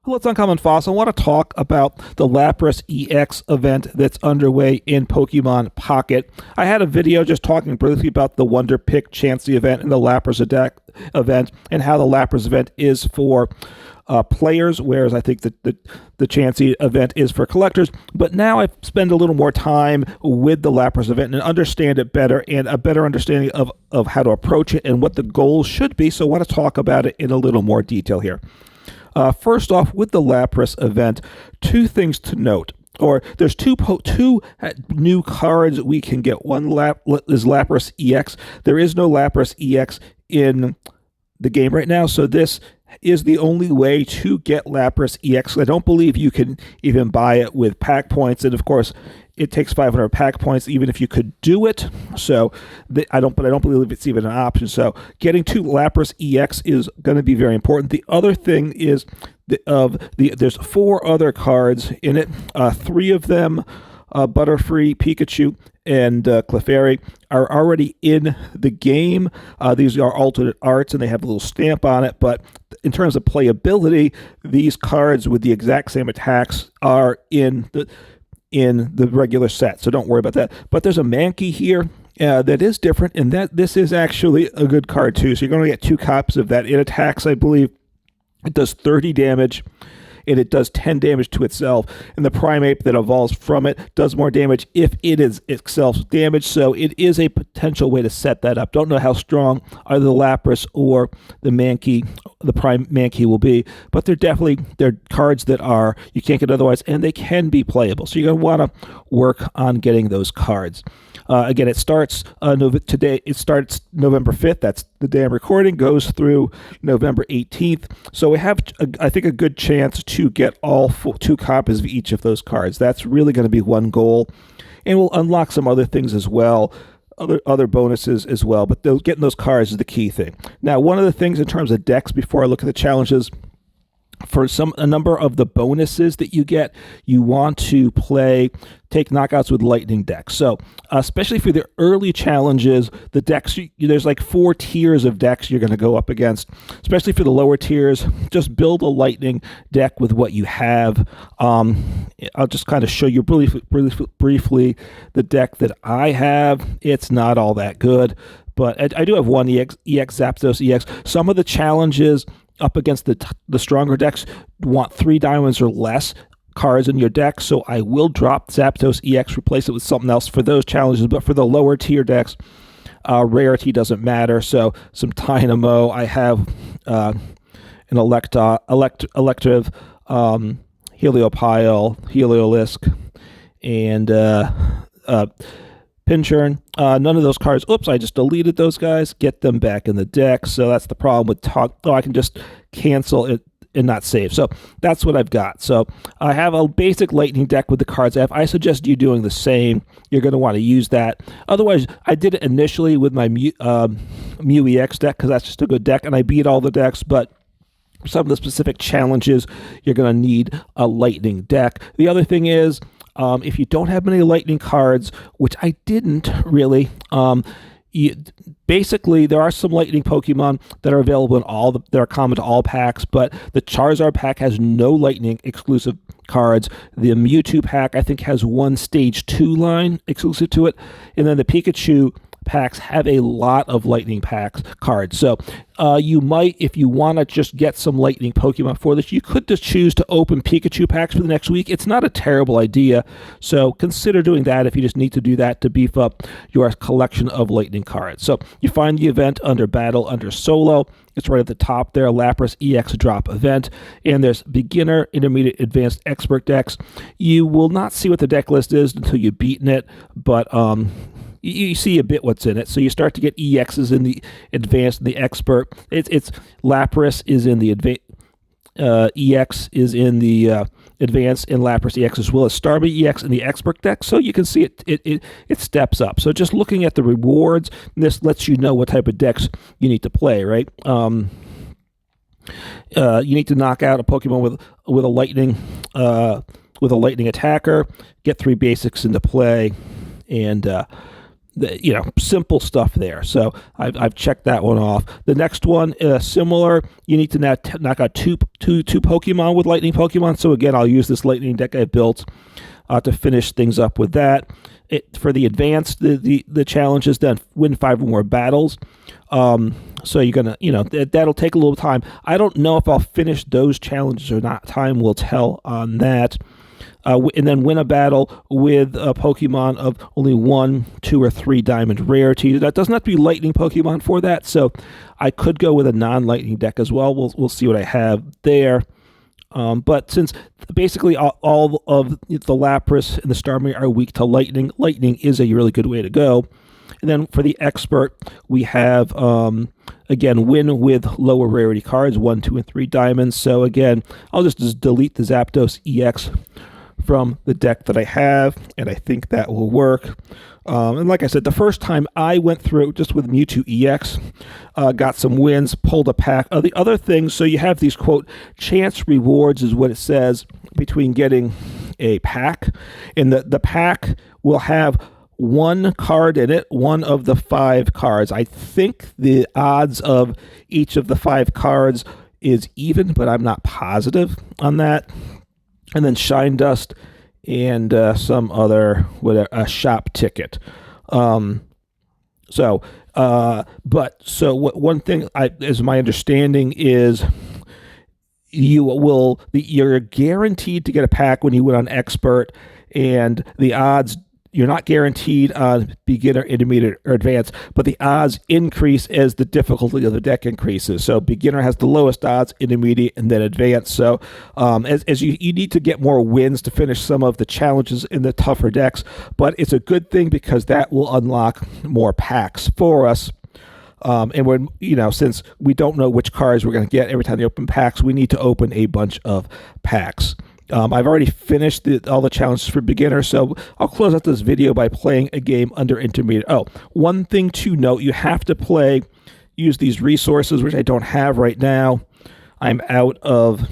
Hello, it's Uncommon Fossil. I want to talk about the Lapras EX event that's underway in Pokemon Pocket. I had a video just talking briefly about the Wonder Pick Chansey event and the Lapras event and how the Lapras event is for players, whereas I think that the Chansey event is for collectors. But now I spend a little more time with the Lapras event and understand it better and a better understanding of how to approach it and what the goals should be. So I want to talk about it in a little more detail here. First off, with the Lapras event, two things to note. Or there's two new cards we can get. One is Lapras EX. There is no Lapras EX in the game right now, so this is the only way to get Lapras EX. I don't believe you can even buy it with pack points, and of course, it takes 500 pack points, even if you could do it. So I don't believe it's even an option. So getting to Lapras EX is going to be very important. The other thing is there's 4 other cards in it. 3 of them, Butterfree, Pikachu, and Clefairy, are already in the game. These are alternate arts, and they have a little stamp on it. But in terms of playability, these cards with the exact same attacks are in the regular set, so don't worry about that. But there's a Mankey here that is different, and that this is actually a good card too. So you're going to get 2 copies of that. It attacks, I believe, it does 30 damage, and it does 10 damage to itself. And the Primeape that evolves from it does more damage if it is itself damaged. So it is a potential way to set that up. Don't know how strong either the Lapras or the Mankey, the Prime Mankey will be, but they're cards that are you can't get otherwise, and they can be playable. So you're going to want to work on getting those cards. Again, it starts today. It starts November 5th. That's the day I'm recording. Goes through November 18th. So we have, I think, a good chance to get all 2 copies of each of those cards. That's really going to be one goal, and we'll unlock some other things as well. Other bonuses as well, but getting those cards is the key thing. Now, one of the things in terms of decks, before I look at the challenges, for a number of the bonuses that you get, you want to take knockouts with lightning decks. So especially for the early challenges, the decks, there's like 4 tiers of decks you're going to go up against. Especially for the lower tiers, just build a lightning deck with what you have. I'll just kind of show you briefly the deck that I have. It's not all that good, but I do have one EX Zapdos EX. Some of the challenges up against the stronger decks want 3 diamonds or less cards in your deck, so I will drop Zapdos EX, replace it with something else for those challenges. But for the lower tier decks, rarity doesn't matter. So some Dynamo, I have an Elective, Heliopile, Heliolisk, and Pinchurn. None of those cards. Oops, I just deleted those guys. Get them back in the deck. So that's the problem with I can just cancel it and not save. So that's what I've got. So I have a basic lightning deck with the cards I have. I suggest you doing the same. You're going to want to use that. Otherwise, I did it initially with my Mew EX deck because that's just a good deck, and I beat all the decks, but for some of the specific challenges, you're going to need a lightning deck. The other thing is, if you don't have many lightning cards, which I didn't really, basically there are some lightning Pokemon that are available in that are common to all packs, but the Charizard pack has no lightning exclusive cards. The Mewtwo pack, I think, has 1 Stage 2 line exclusive to it, and then the Pikachu packs have a lot of lightning packs cards. So you might, if you want to just get some lightning Pokemon for this, you could just choose to open Pikachu packs for the next week. It's not a terrible idea, so consider doing that if you just need to do that to beef up your collection of lightning cards. So you find the event under Battle, under Solo. It's right at the top there, Lapras EX Drop event, and there's beginner, intermediate, advanced, expert decks. You will not see what the deck list is until you've beaten it, but you see a bit what's in it. So you start to get EXs in the advanced and the expert. It's Lapras is in the EX is in the advanced, and Lapras EX, as well as Starmie EX in the expert deck. So you can see it steps up. So just looking at the rewards, this lets you know what type of decks you need to play, right? You need to knock out a Pokemon with a lightning attacker, get 3 basics into play, and simple stuff there. So I've checked that one off. The next one, similar. You need to knock out two Pokemon with Lightning Pokemon. So again, I'll use this Lightning deck I built to finish things up with that. For the advanced, the challenge is then win 5 or more battles. So you're gonna, that'll take a little time. I don't know if I'll finish those challenges or not. Time will tell on that. And then win a battle with a Pokemon of only 1, 2, or 3 diamond rarity. That doesn't have to be Lightning Pokemon for that, so I could go with a non-Lightning deck as well. We'll see what I have there. But since basically all of the Lapras and the Starmie are weak to Lightning, Lightning is a really good way to go. And then for the expert, we have, again, win with lower rarity cards, 1, 2, and 3 diamonds. So again, I'll just delete the Zapdos EX from the deck that I have, and I think that will work. And like I said, the first time I went through just with Mewtwo EX, got some wins, pulled a pack. The other things, so you have these, quote, chance rewards is what it says between getting a pack, and the pack will have 1 card in it, one of the 5 cards. I think the odds of each of the 5 cards is even, but I'm not positive on that. And then Shine Dust and some other, a shop ticket. One thing is my understanding is you're guaranteed to get a pack when you win on expert, and the odds, you're not guaranteed on beginner, intermediate, or advanced, but the odds increase as the difficulty of the deck increases. So beginner has the lowest odds, intermediate, and then advanced. So as you need to get more wins to finish some of the challenges in the tougher decks, but it's a good thing because that will unlock more packs for us. And when, since we don't know which cards we're going to get every time they open packs, we need to open a bunch of packs. I've already finished all the challenges for beginners, so I'll close out this video by playing a game under intermediate. Oh, one thing to note, you have to use these resources, which I don't have right now. I'm out of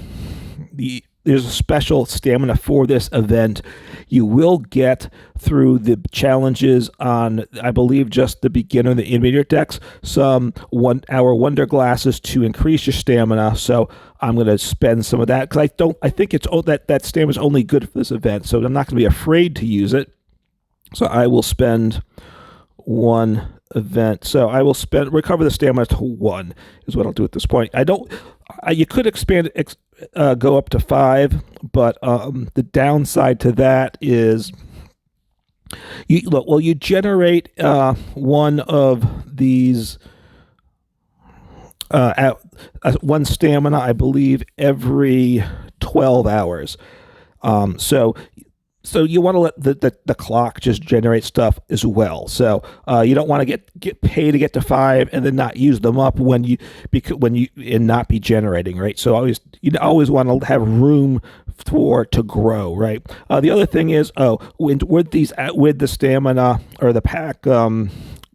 there's a special stamina for this event. You will get through the challenges on, I believe, just the beginner and the intermediate decks, some 1 hour wonder glasses to increase your stamina. So I'm going to spend some of that because I think that stamina is only good for this event. So I'm not going to be afraid to use it. So I will spend 1 event. So I will recover the stamina to 1 is what I'll do at this point. You could expand it, go up to 5, but the downside to that is you generate one of these 1 stamina, I believe, every 12 hours. So you want to let the clock just generate stuff as well. So you don't want to get paid to get to 5 and then not use them up when and not be generating, right? So you always want to have room to grow, right? The other thing is with the stamina or the pack,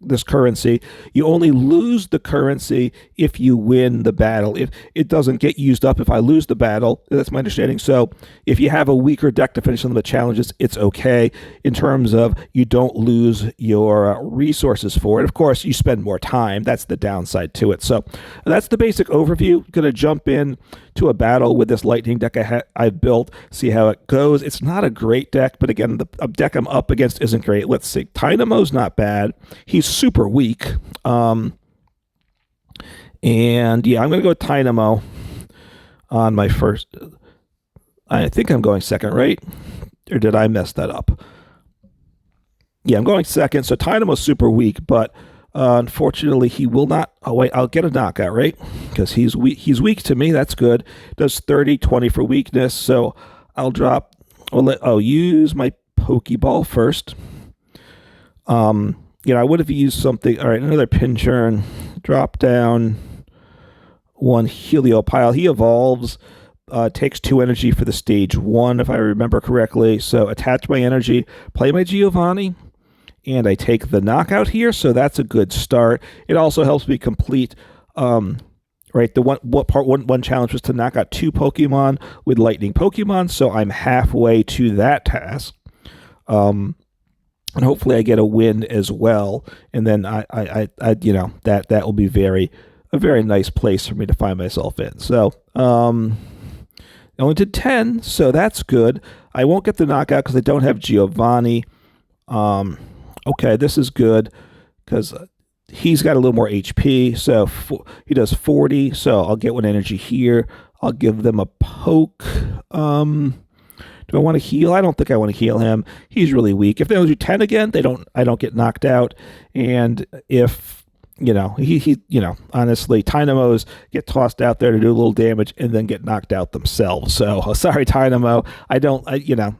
this currency, you only lose the currency if you win the battle. If it doesn't get used up if I lose the battle, that's my understanding. So if you have a weaker deck to finish some of the challenges, it's okay in terms of you don't lose your resources for it. Of course, you spend more time. That's the downside to it. So that's the basic overview. Going to jump in to a battle with this Lightning deck I've built, see how it goes. It's not a great deck, but again, the deck I'm up against isn't great. Let's see. Dynamo's not bad. He's super weak. And yeah, I'm going to go with Dynamo on my first. I think I'm going second, right? Or did I mess that up? Yeah, I'm going second. So Dynamo's super weak, but unfortunately, he will not. Oh, wait, I'll get a knockout, right? Because he's weak. He's weak to me. That's good. Does 30, 20 for weakness. So I'll drop. I'll use my Pokeball first. I would have used something. All right, another Pinchurn. Drop down 1 Heliopile. He evolves. Takes 2 energy for the stage 1, if I remember correctly. So attach my energy, play my Giovanni, and I take the knockout here. So that's a good start. It also helps me complete. Right, one challenge was to knock out 2 Pokemon with Lightning Pokemon. So I'm halfway to that task. and hopefully I get a win as well. And then that will be a very nice place for me to find myself in. So, I only did 10, so that's good. I won't get the knockout because I don't have Giovanni. Okay, this is good because he's got a little more HP, so he does 40, so I'll get 1 energy here. I'll give them a poke. Do I want to heal? I don't think I want to heal him. He's really weak. If they only do 10 again, I don't get knocked out. And if honestly, Tynamos get tossed out there to do a little damage and then get knocked out themselves. So sorry, Tynamo.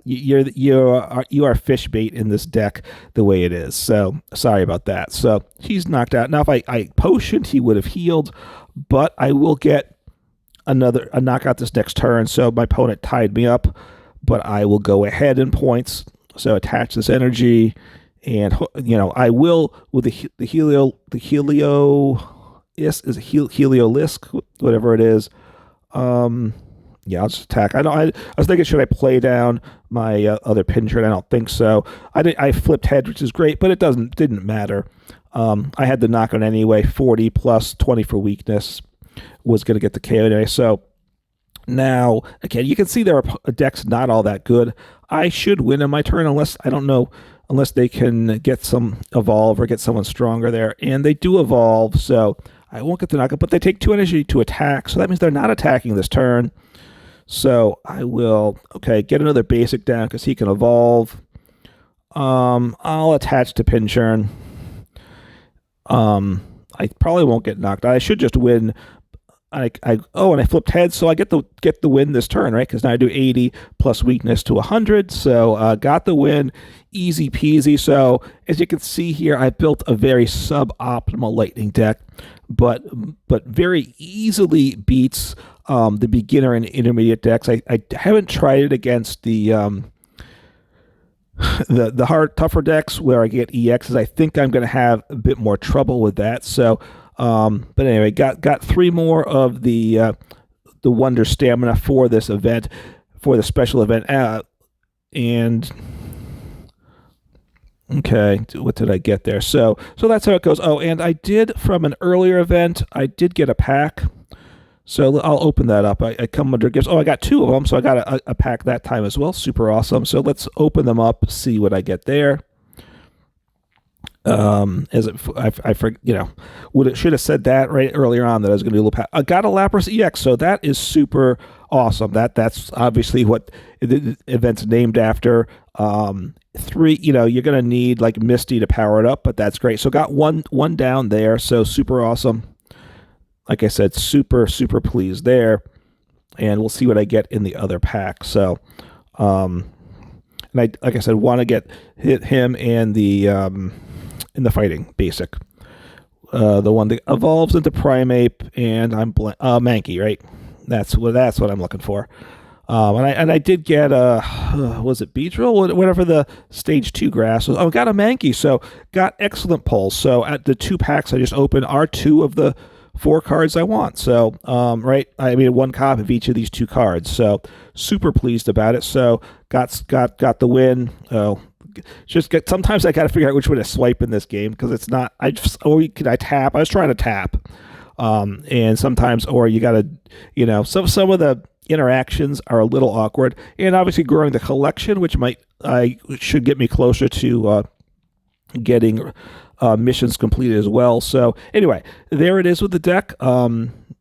You are fish bait in this deck the way it is. So sorry about that. So he's knocked out. Now, if I potioned, he would have healed, but I will get a knockout this next turn. So my opponent tied me up, but I will go ahead in points. So attach this energy. And I will with the Heliolisk, whatever it is. Yeah, I'll just attack. I was thinking, should I play down my other pincher? And I don't think so. I flipped head, which is great, but it didn't matter. I had the knockout anyway. 40 plus 20 for weakness was going to get the KO anyway. So now, again, you can see their deck's not all that good. I should win in my turn unless they can get some evolve or get someone stronger there. And they do evolve, so I won't get the knockout, but they take 2 energy to attack, so that means they're not attacking this turn. So I will, get another basic down because he can evolve. I'll attach to Pinchurn. I probably won't get knocked out. I should just win. And I flipped heads, so I get the win this turn, right? Because now I do 80 plus weakness to 100, so got the win, easy peasy. So as you can see here, I built a very suboptimal lightning deck, but very easily beats the beginner and intermediate decks. I haven't tried it against the hard tougher decks where I get EXs. I think I'm going to have a bit more trouble with that. So. But anyway, got 3 more of the Wonder Stamina for this event, for the special event. And okay, what did I get there? So that's how it goes. Oh, and I did from an earlier event, I did get a pack. So I'll open that up. I come under gifts. Oh, I got 2 of them, so I got a pack that time as well. Super awesome. So let's open them up, see what I get there. Should have said that right earlier on that I was going to do a little pack. I got a Lapras EX, so that is super awesome. That's obviously what the event's named after. 3, you're going to need like Misty to power it up, but that's great. So got one down there, so super awesome. Like I said, super pleased there, and we'll see what I get in the other pack. So, and like I said, want to hit him and the in the fighting basic, the one that evolves into Primeape, and I'm Mankey, right? That's what I'm looking for. And I did get was it Beedrill? Whatever the stage 2 grass was. Oh, got a Mankey, so got excellent pulls. So at the 2 packs I just opened are 2 of the 4 cards I want. So right, I mean 1 copy of each of these 2 cards. So super pleased about it. So got the win. Sometimes I got to figure out which way to swipe in this game because it's not. Can I tap? I was trying to tap, and sometimes, or you got to, some of the interactions are a little awkward, and obviously growing the collection, which should get me closer to getting missions completed as well. So anyway, there it is with the deck.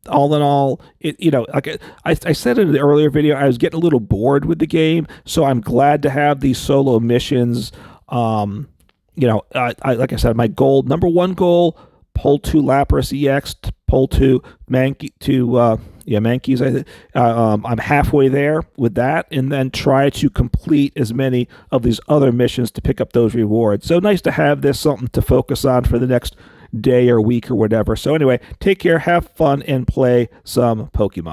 All in all, like I said in the earlier video, I was getting a little bored with the game, so I'm glad to have these solo missions. Like I said, my number 1 goal, pull 2 Lapras EX, pull 2 Mankey Mankeys. I'm halfway there with that, and then try to complete as many of these other missions to pick up those rewards. So nice to have this something to focus on for the next day or week or whatever. So anyway, take care, have fun, and play some Pokemon.